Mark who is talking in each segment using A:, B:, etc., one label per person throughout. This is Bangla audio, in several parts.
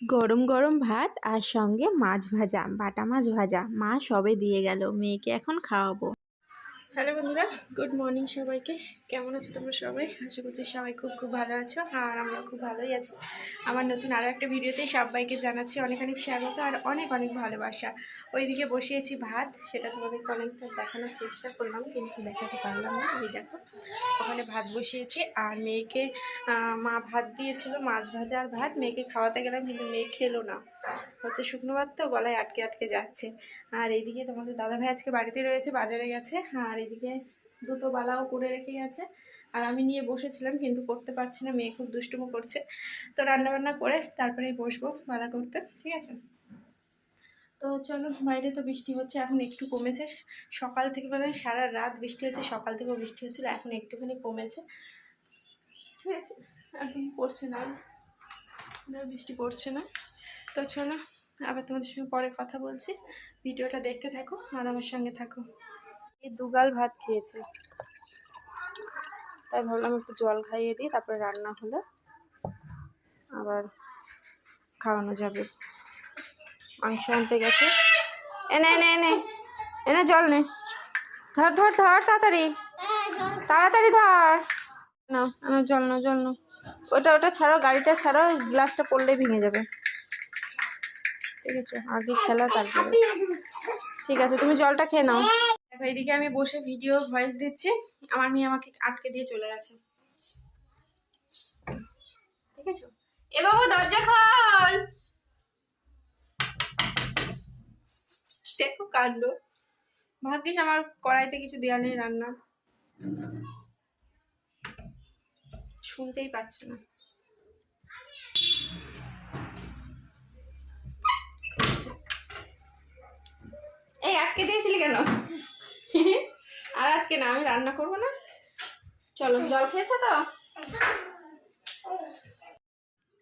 A: গরম গরম ভাত আর সঙ্গে মাছ ভাজা, বাটা মাছ ভাজা মা সবে দিয়ে গেল, মেয়েকে এখন খাওয়াবো। হ্যালো বন্ধুরা, গুড মর্নিং সবাইকে। কেমন আছো তোমরা সবাই? আশা করছি সবাই খুব খুব ভালো আছো, আর আমরা খুব ভালোই আছি। আমার নতুন আরও একটা ভিডিওতে সবাইকে জানাচ্ছি অনেক অনেক স্বাগত আর অনেক অনেক ভালোবাসা। ওইদিকে বসিয়েছি ভাত, সেটা তোমাদেরকে অনেকটা দেখানোর চেষ্টা করলাম কিন্তু দেখাতে পারলাম না। এই দেখো ওখানে ভাত বসিয়েছি আর মেয়েকে মা ভাত দিয়েছিল, মাছ ভাজা আর ভাত। মেয়েকে খাওয়াতে গেলাম কিন্তু মেয়ে খেলো না, হচ্ছে শুকনো ভাত তো গলায় আটকে আটকে যাচ্ছে। আর এইদিকে তোমাদের দাদাভাই আজকে বাড়িতে রয়েছে, বাজারে গেছে। আর এদিকে দুটো বালাও করে রেখে গেছে আর আমি নিয়ে বসেছিলাম কিন্তু করতে পারছি না, মেয়ে খুব দুষ্টুমো করছে। তো রান্নাবান্না করে তারপরেই বসবো বালা করতে, ঠিক আছে? তো চলো, বাইরে তো বৃষ্টি হচ্ছে, এখন একটু কমেছে। সকাল থেকে মানে সারা রাত বৃষ্টি হচ্ছে, সকাল থেকেও বৃষ্টি হচ্ছিলো, এখন একটুখানি কমেছে, ঠিক আছে? এখন পড়ছে না, বৃষ্টি পড়ছে না। তো চলো, আবার তোমাদের সঙ্গে পরে কথা বলছি। ভিডিওটা দেখতে থাকো আর আমার সঙ্গে থাকো। এই দুগাল ভাত খেয়েছে, তাই ভাবলাম একটু জল খাইয়ে দিই, তারপরে রান্না হলে আবার খাওয়ানো যাবে। মাংস আনতে গেছে, এনে এনে এনে এনে জল নে, ধর ধর ধর, তাড়াতাড়ি তাড়াতাড়ি ধর। না আমার জল না, জল না, ওটা ওটা ছাড়ো, গাড়িটা ছাড়ো, গ্লাসটা পড়লেই ভেঙে যাবে, ঠিক আছে? আগে খেলা তারপরে, ঠিক আছে? তুমি জলটা খেয়ে নাও। দেখো এইদিকে আমি বসে ভিডিও ভয়েস দিচ্ছি, আমার মেয়ে আমাকে আটকে দিয়ে চলে গেছে, ঠিক আছে? এ বাবু দরজা খোল, দেখো কাণ্ড। ভাগ্যিস আমার কড়াইতে কিছু দেওয়া নেই রান্না, শুনতেই পাচ্ছে না। এই আটকে দিয়েছিলি কেন? আর আটকে না, আমি রান্না করবো না। চলো, জল খেয়েছো তো?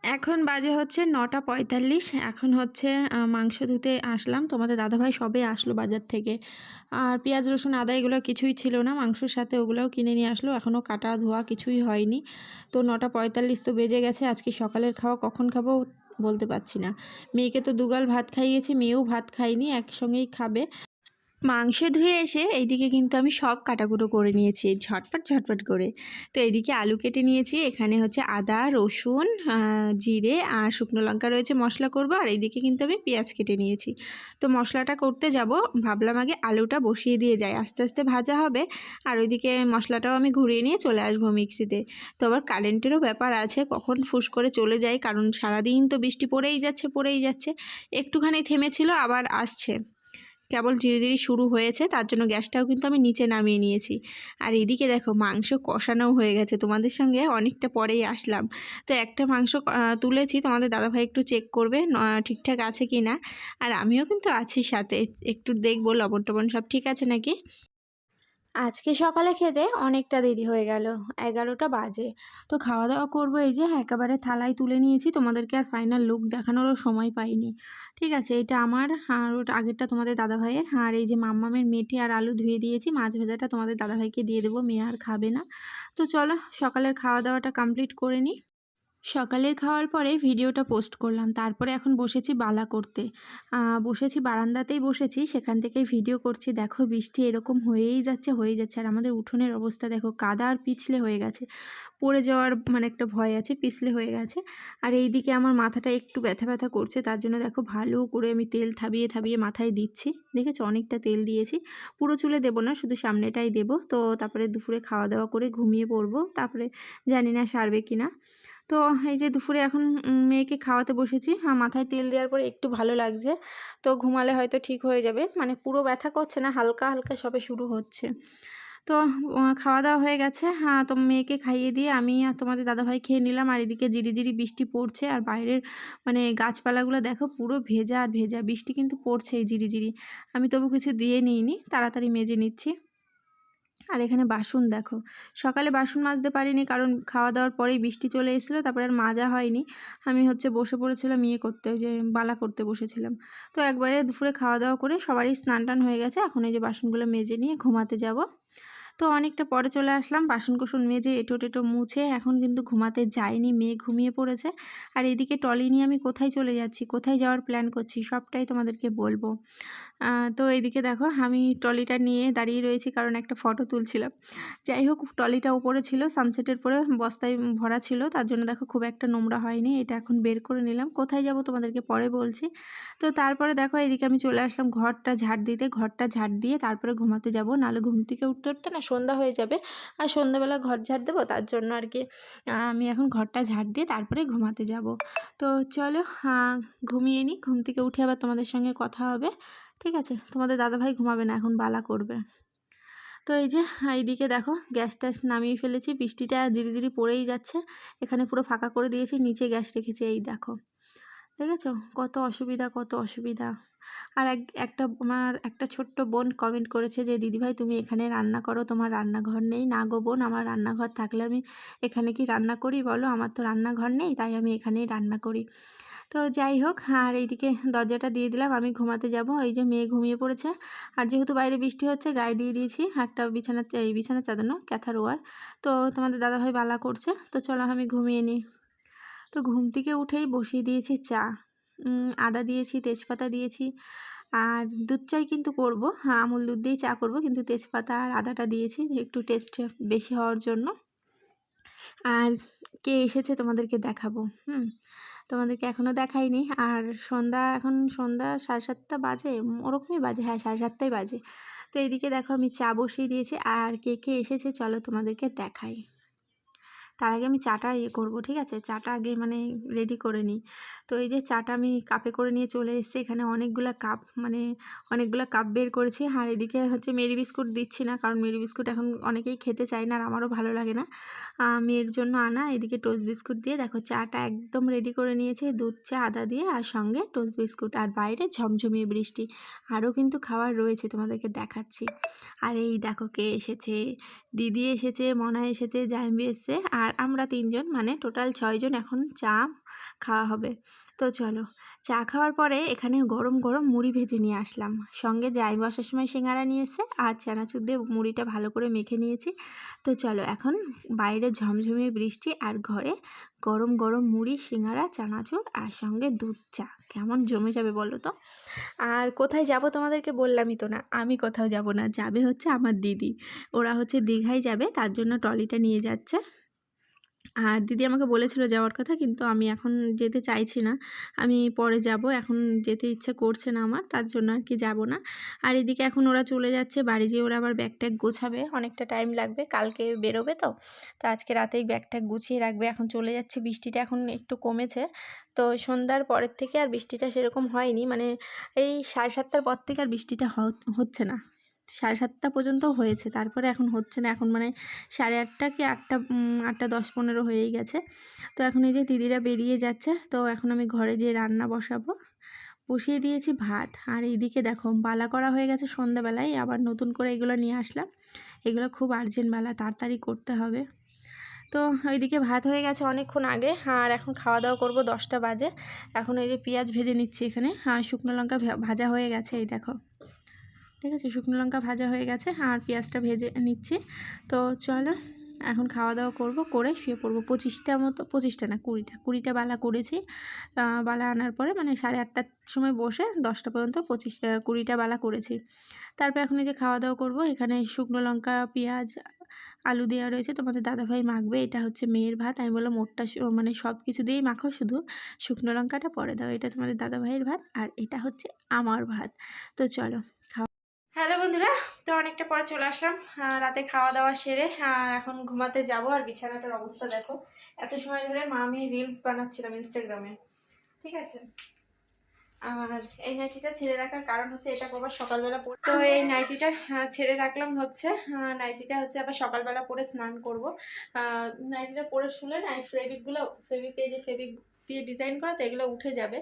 A: এখন বাজে হচ্ছে 9:45। এখন হচ্ছে মাংস ধুতে আসলাম, তোমাদের দাদাভাই সবে আসলো বাজার থেকে। আর পেঁয়াজ রসুন আদা এগুলো কিছুই ছিল না, মাংসর সাথে ওগুলোও কিনে নিয়ে আসলো, এখনও কাটা ধোয়া কিছুই হয়নি। তো 9:45 তো বেজে গেছে। আজকে সকালের খাওয়া কখন খাবো বলতে পারছি না। মেয়েকে তো দুগাল ভাত খাইয়েছি, মেয়েও ভাত খায়নি, একসঙ্গেই খাবে। মাংস ধুয়ে এসে এইদিকে কিন্তু আমি সব কাটাকুটো করে নিয়েছি ঝটপট ঝটপট করে। তো এইদিকে আলু কেটে নিয়েছি, এখানে হচ্ছে আদা রসুন জিরে আর শুকনো লঙ্কা রয়েছে, মশলা করব। আর এইদিকে কিন্তু আমি পেঁয়াজ কেটে নিয়েছি। তো মশলাটা করতে যাব, ভাবলাম আগে আলুটা বসিয়ে দিয়ে যাই, আস্তে আস্তে ভাজা হবে। আর ওইদিকে মশলাটাও আমি ঘুরিয়ে নিয়ে চলে আসবো মিক্সিতে। তো আবার কারেন্টেরও ব্যাপার আছে, কখন ফুস করে চলে যায়, কারণ সারাদিন তো বৃষ্টি পড়েই যাচ্ছে পড়েই যাচ্ছে। একটুখানি থেমেছিল, আবার আসছে, কেবল ধীরে শুরু হয়েছে, তার জন্য গ্যাসটাও কিন্তু আমি নিচে নামিয়ে নিয়েছি। আর এদিকে দেখো মাংস কষানোও হয়ে গেছে, তোমাদের সঙ্গে অনেকটা পরেই আসলাম। তো একটা মাংস তুলেছি, তোমাদের দাদাভাই একটু চেক করবে ঠিকঠাক আছে কি না। আর আমিও কিন্তু আছি সাথে, একটু দেখবো লবণ টবণ সব ঠিক আছে নাকি। আজকে সকালে খেতে অনেকটা দেরি হয়ে গেল, 11টা বাজে। তো খাওয়া দাওয়া করবো, এই যে একেবারে থালায় তুলে নিয়েছি, তোমাদেরকে আর ফাইনাল লুক দেখানোরও সময় পাইনি, ঠিক আছে? এটা আমার, আর ওটা আগেরটা তোমাদের দাদাভাইয়ের। আর এই যে মাম্মামের মেথি আর আলু ধুয়ে দিয়েছি, মাছ ভাজাটা তোমাদের দাদাভাইকে দিয়ে দেবো, মেয়ে আর খাবে না। তো চলো সকালের খাওয়া দাওয়াটা কমপ্লিট করে নিই। সকালের খাওয়ার পরে ভিডিওটা পোস্ট করলাম, তারপরে এখন বসেছি বালা করতে। বসেছি বারান্দাতেই বসেছি, সেখান থেকেই ভিডিও করছি। দেখো বৃষ্টি এরকম হয়েই যাচ্ছে হয়ে যাচ্ছে, আর আমাদের উঠোনের অবস্থা দেখো, কাদা আর পিছলে হয়ে গেছে, পড়ে যাওয়ার মানে একটা ভয় আছে, পিছলে হয়ে গেছে। আর এই দিকে আমার মাথাটা একটু ব্যথা ব্যথা করছে, তার জন্য দেখো ভালো করে আমি তেল থাবিয়ে থাবিয়ে মাথায় দিচ্ছি, দেখেছো? অনেকটা তেল দিয়েছি, পুরো চুলে দেবো না, শুধু সামনেটাই দেবো। তো তারপরে দুপুরে খাওয়া দাওয়া করে ঘুমিয়ে পড়বো, তারপরে জানি না সারবে কিনা। তো এই যে দুপুরে এখন মেয়েকে খাওয়াতে বসেছি, মাথায় তেল দেওয়ার পরে একটু ভালো লাগছে। তো ঘুমালে হয়তো ঠিক হয়ে যাবে, মানে পুরো ব্যথা করছে না, হালকা হালকা সবে শুরু হচ্ছে। তো খাওয়া দাওয়া হয়ে গেছে, হ্যাঁ। তো মেয়েকে খাইয়ে দিয়ে আমি আর তোমাদের দাদাভাই খেয়ে নিলাম। আর এদিকে ঝিরিঝিরি বৃষ্টি পড়ছে, আর বাইরের মানে গাছপালাগুলো দেখো পুরো ভেজা আর ভেজা, বৃষ্টি কিন্তু পড়ছেই ঝিরিঝিরি। আমি তবু কিছু দিয়ে নিইনি, তাড়াতাড়ি মেজে নিচ্ছি। আর এখানে বাসন দেখো, সকালে বাসন মাজতে পারিনি, কারণ খাওয়া দাওয়ার পরেই বৃষ্টি চলে এসেছিলো, তারপরে আর মাজা হয়নি। আমি হচ্ছে বসে পড়েছিলাম ইয়ে করতে, যে বালা করতে বসেছিলাম। তো একবারে দুপুরে খাওয়া দাওয়া করে সবারই স্নান টান হয়ে গেছে, এখন এই যে বাসনগুলো মেজে নিয়ে ঘুমাতে যাব। তো অনেকটা পরে চলে আসলাম, বাসন কুসন মেজে এঁটো টেটো মুছে এখন কিন্তু ঘুমাতে যাইনি, মেয়ে ঘুমিয়ে পড়েছে। আর এদিকে ট্রলি নিয়ে আমি কোথায় চলে যাচ্ছি, কোথায় যাওয়ার প্ল্যান করছি সবটাই তোমাদেরকে বলবো। তো এইদিকে দেখো আমি ট্রলিটা নিয়ে দাঁড়িয়ে রয়েছি, কারণ একটা ফটো তুলছিলাম। যাই হোক, ট্রলিটা উপরে ছিল, সানসেটের পরে বস্তায় ভরা ছিল, তার জন্য দেখো খুব একটা নোংরা হয়নি। এটা এখন বের করে নিলাম, কোথায় যাব তোমাদেরকে পরে বলছি। তো তারপরে দেখো এদিকে আমি চলে আসলাম ঘরটা ঝাড় দিতে, ঘরটা ঝাড় দিয়ে তারপরে ঘুমাতে যাব, নাহলে ঘুম থেকে উঠতে উঠতে না সন্ধ্যা হয়ে যাবে। আর সন্ধ্যাবেলা ঘর ঝাড় দেবো, তার জন্য আর কি আমি এখন ঘরটা ঝাড় দিয়ে তারপরে ঘুমাতে যাব। তো চলো ঘুমিয়ে নিই, ঘুম থেকে উঠে আবার তোমাদের সঙ্গে কথা হবে, ঠিক আছে? তোমাদের দাদাভাই ঘুমাবে না, এখন বালা করবে। তো এই যে এইদিকে দেখো গ্যাস ট্যাস নামিয়ে ফেলেছি, বৃষ্টিটা ঝিরিঝিরি পড়েই যাচ্ছে। এখানে পুরো ফাঁকা করে দিয়েছি, নিচে গ্যাস রেখেছি, এই দেখো দেখেছো কত অসুবিধা, কত অসুবিধা। আর আমার একটা ছোট্ট বোন কমেন্ট করেছে যে দিদিভাই তুমি এখানে রান্না করো, তোমার রান্নাঘর নেই। না গো বোন, আমার রান্নাঘর থাকলে আমি এখানে কি রান্না করি বলো? আমার তো রান্নাঘর নেই, তাই আমি এখানেই রান্না করি। তো যাই হোক, আর এইদিকে দরজাটা দিয়ে দিলাম, আমি ঘুমাতে যাব। এই যে মেয়ে ঘুমিয়ে পড়েছে, আর যেহেতু বাইরে বৃষ্টি হচ্ছে গায়ে দিয়ে দিয়েছি একটা বিছানার চাদর না, ক্যাথা রোয়ার। তো তোমাদের দাদাভাই বালা করছে, তো চলো আমি ঘুমিয়ে নিই। তো ঘুম থেকে উঠেই বসিয়ে দিয়েছি চা, আদা দিয়েছি, তেজপাতা দিয়েছি, আর দুধ চাই কিন্তু করব, হ্যাঁ আমুল দুধ দিয়েই চা করব, কিন্তু তেজপাতা আর আদাটা দিয়েছি একটু টেস্ট বেশি হওয়ার জন্য। আর কে এসেছে তোমাদেরকে দেখাবো, তোমাদেরকে এখনও দেখাইনি। আর এখন সন্ধ্যা 7:30 বাজে, ওরকমই বাজে, হ্যাঁ 7:30 বাজে। তো এইদিকে দেখো আমি চা বসিয়ে দিয়েছি, আর কে কে এসেছে চলো তোমাদেরকে দেখাই। তার আগে আমি চাটা করবো, ঠিক আছে? চাটা আগে মানে রেডি করে নিই। তো এই যে চাটা আমি কাপে করে নিয়ে চলে এসেছি, এখানে অনেকগুলো কাপ বের করেছি। আর এদিকে হচ্ছে মেরি বিস্কুট দিচ্ছি না, কারণ মেরি বিস্কুট এখন অনেকেই খেতে চায় না, আর আমারও ভালো লাগে না। মেয়ের জন্য আনা, এদিকে টোস্ট বিস্কুট দিয়ে দেখো চাটা একদম রেডি করে নিয়েছি, দুধ চা আদা দিয়ে, আর সঙ্গে টোস্ট বিস্কুট। আর বাইরে ঝমঝমিয়ে বৃষ্টি, আরও কিন্তু খাবার রয়েছে, তোমাদেরকে দেখাচ্ছি। আর এই দেখো কে এসেছে, দিদি এসেছে, মনা এসেছে, জাইম্বি এসেছে, আর আমরা 3 জন, মানে টোটাল 6 জন এখন চা খাওয়া হবে। তো চলো, চা খাওয়ার পরে এখানে গরম গরম মুড়ি ভেজে নিয়ে আসলাম, সঙ্গে জাইম্বি আসার সময় সিঙ্গারা নিয়ে এসে, আর চানাচুর দিয়ে মুড়িটা ভালো করে মেখে নিয়েছি। তো চলো এখন বাইরে ঝমঝমিয়ে বৃষ্টি, আর ঘরে গরম গরম মুড়ি, সিঙ্গারা, চানাচুর, আর সঙ্গে দুধ চা, কেমন জমে যাবে বলো তো? আর কোথায় যাব তোমাদেরকে বললামই তো না, আমি কোথাও যাব না, যাবে হচ্ছে আমার দিদি। ওরা হচ্ছে দীঘায় যাবে, তার জন্য ট্রলিটা নিয়ে যাচ্ছে। আর দিদি আমাকে বলেছিল যাওয়ার কথা, কিন্তু আমি এখন যেতে চাইছি না, আমি পরে যাব, এখন যেতে ইচ্ছে করছে না আমার, তার জন্য আর কি যাব না। আর এদিকে এখন ওরা চলে যাচ্ছে বাড়ি, যেয়ে ওরা আবার ব্যাগ ট্যাগ গোছাবে, অনেকটা টাইম লাগবে, কালকে বেরোবে তো। তো আজকে রাতেই ব্যাগ ট্যাগ গুছিয়ে রাখবে, এখন চলে যাচ্ছে। বৃষ্টিটা এখন একটু কমেছে, তো সন্ধ্যার পরের থেকে আর বৃষ্টিটা সেরকম হয়নি, মানে এই 7:30 পর থেকে আর বৃষ্টিটা হচ্ছে না। 7:30 পর্যন্ত হয়েছে, তারপরে এখন হচ্ছে না, এখন মানে 8:30 কি 8টা, 8:10-15 হয়েই গেছে। তো এখন এই যে দিদিরা বেরিয়ে যাচ্ছে, তো এখন আমি ঘরে যেয়ে রান্না বসিয়ে দিয়েছি ভাত। আর এইদিকে দেখো বালা করা হয়ে গেছে সন্ধ্যাবেলায়, আবার নতুন করে এগুলো নিয়ে আসলাম, এগুলো খুব আর্জেন্ট বালা, তাড়াতাড়ি করতে হবে। তো ওইদিকে ভাত হয়ে গেছে অনেকক্ষণ আগে, আর এখন খাওয়া দাওয়া করব, 10টা বাজে। এখন এই যে পেঁয়াজ ভেজে নিচ্ছি এখানে, শুকনো লঙ্কা ভাজা হয়ে গেছে, এই দেখো, ঠিক আছে? শুকনো লঙ্কা ভাজা হয়ে গেছে, আর পেঁয়াজটা ভেজে নিচ্ছি। তো চলো এখন খাওয়া দাওয়া করব, করে শুয়ে পড়বো। 25টা না 20টা বালা করেছি। বালা আনার পরে মানে 8:30টার সময় বসে 10টা পর্যন্ত 20টা বালা করেছি। তারপর এখন এই যে খাওয়া দাওয়া করব, এখানে শুকনো লঙ্কা, পেঁয়াজ, আলু দেওয়া রয়েছে, তোমাদের দাদাভাই মাখবে, এটা হচ্ছে মেয়ের ভাত। আমি বললাম ওরটা মানে সব কিছু দিয়েই মাখো, শুধু শুকনো লঙ্কাটা পরে দাও, এটা তোমাদের দাদাভাইয়ের ভাত, আর এটা হচ্ছে আমার ভাত। তো চলো। হ্যালো বন্ধুরা, তো অনেকটা পরে চলে আসলাম, রাতে খাওয়া দাওয়া সেরে এখন ঘুমাতে যাব। আর বিছানাটার অবস্থা দেখো, এত সময় ধরে আমি রিলস বানাচ্ছিলাম ইনস্টাগ্রামে, ঠিক আছে? আর এই নাইটিটা ছেড়ে রাখার কারণ হচ্ছে এটা আবার সকালবেলা পরে, তো এই নাইটিটা ছেড়ে রাখলাম হচ্ছে, নাইটিটা হচ্ছে আবার সকালবেলা পরে স্নান করব। নাইটিটা পরে শুলে না এই ফেব্রিক দিয়ে ডিজাইন করা, তো এগুলো উঠে যাবে।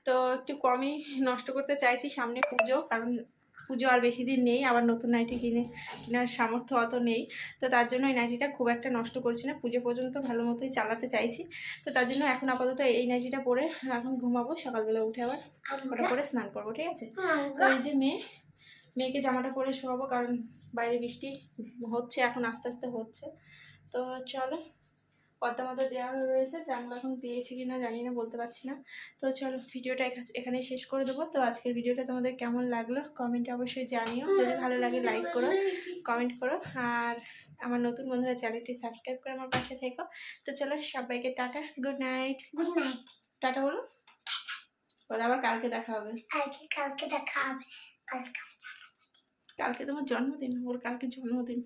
A: তো একটু কমই নষ্ট করতে চাইছি, সামনে পুজো, কারণ পুজো আর বেশি দিন নেই, আবার নতুন নাইটি কেনার সামর্থ্য অত নেই। তো তার জন্য এই নাইটিটা খুব একটা নষ্ট করছি না, পুজো পর্যন্ত ভালো মতোই চালাতে চাইছি। তো তার জন্য এখন আপাতত এই নাইটিটা পরে এখন ঘুমাবো, সকালবেলা উঠে আবার ওটা পরে স্নান করবো, ঠিক আছে? তো এই যে মেয়ে মেয়েকে জামাটা পরে শোয়াবো, কারণ বাইরে বৃষ্টি হচ্ছে, এখন আস্তে আস্তে হচ্ছে। তো চলো, পর্দা মতো দেওয়া রয়েছে, জানলা এখন দিয়েছি কিনা জানি না, বলতে পারছি না। তো চলো, ভিডিওটা এখানে শেষ করে দেবো। তো আজকের ভিডিওটা তোমাদের কেমন লাগলো কমেন্টে অবশ্যই জানিও। যদি ভালো লাগে লাইক করো, কমেন্ট করো, আর আমার নতুন বন্ধুরা চ্যানেলটি সাবস্ক্রাইব করে আমার পাশে থেকো। তো চলো, সবাইকে tata, good night. Good night, tata বলো। আবার কালকে দেখা হবে। কালকে দেখা হবে। কালকে তোমার জন্মদিন, ওর কালকে জন্মদিন।